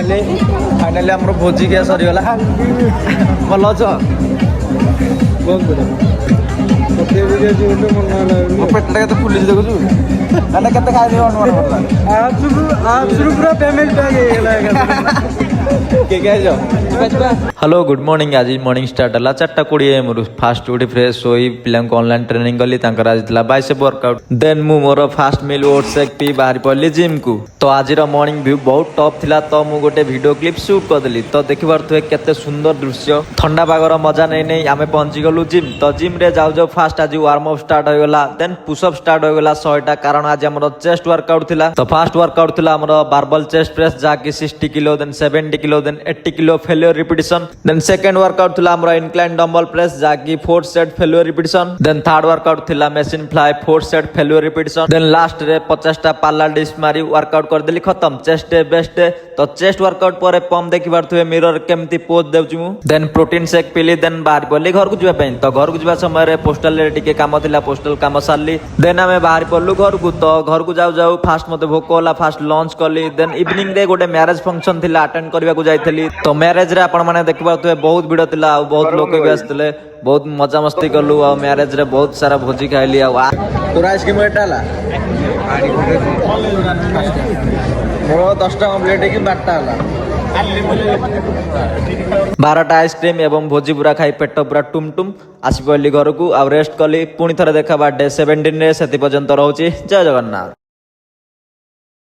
Finally आम भोजी क्या सरीगला भल अच पेटा के फुली देखु के खाई पूरा पेमेंट हेलो गुड मॉर्निंग आज मॉर्निंग स्टार्ट है 4:20 मोर फास्ट उठी फ्रेश होई पिला ऑनलाइन ट्रेनिंग कली आज बाइसेप वर्कआउट देन मु मोर फास्ट मिल ओट्स शेक पी बाहर पड़ली जिम को तो आज मॉर्निंग व्यू बहुत टॉप थिला तो मु गोटे वीडियो क्लिप शूट करदेली तो देखि पारथुए केते सुंदर दृश्य ठंडा पागर मजा नहीं नहीं आमे पहुंची गलु जिम तो जिम रे जाऊ जाऊ फास्ट आज वार्म अप स्टार्ट हो गला देन पुशअप स्टार्ट हो गला 100टा कारण आज हमर चेस्ट वर्कआउट थिला तो फास्ट वर्कआउट थिला हमर बारबल चेस्ट प्रेस जाकी 60 kilo then 70 kilo then 80 kilo failure repetition then second workout थिला हमर इंक्लाइन डंबल प्रेस जाकी 4 set failure repetition then third workout थिला machine fly 4 set failure repetition then last रे 50टा पार्ला डिस्क मारी वर्कआउट कर देली खत्म चेस्ट डे बेस्ट डे तो चेस्ट वर्कआउट पर पम देखि पारथुए मिरर केमती पोज देउछु मु देन प्रोटीन शेक पीली देन बाहर पड़ली घर को जीवा पे तो घर को जीवा समय रे पोस्टल रे टिके काम थिला पोस्टल काम सारली देन आमे बाहर पड़लु घर को तो घर को जाऊ जाऊ फास्ट मते भोक होला फास्ट लंच कली देन इवनिंग रे गोटे मैरिज फंक्शन थिला अटेंड करबा को जाइथली तो मैरिज रे आपण माने देखि पारथुए बहुत भीड़ थिला आ बहुत लोग भी आस्थिले बहुत मजा मस्ती करलु आ मैरिज रे बहुत सारा भोजी खाइली आ तोरा आइसक्रीम एटा ला मोर 10टा ऑमलेट की 12टा ला 12टा आइसक्रीम एवं भोजी पूरा खाई पेट पूरा टुम टुम आसी पड़ली घर को आ रेस्ट कली पुणी थरे देखा बर्थडे 17 रे सेति पर्यंत रहउची जय जगन्नाथ।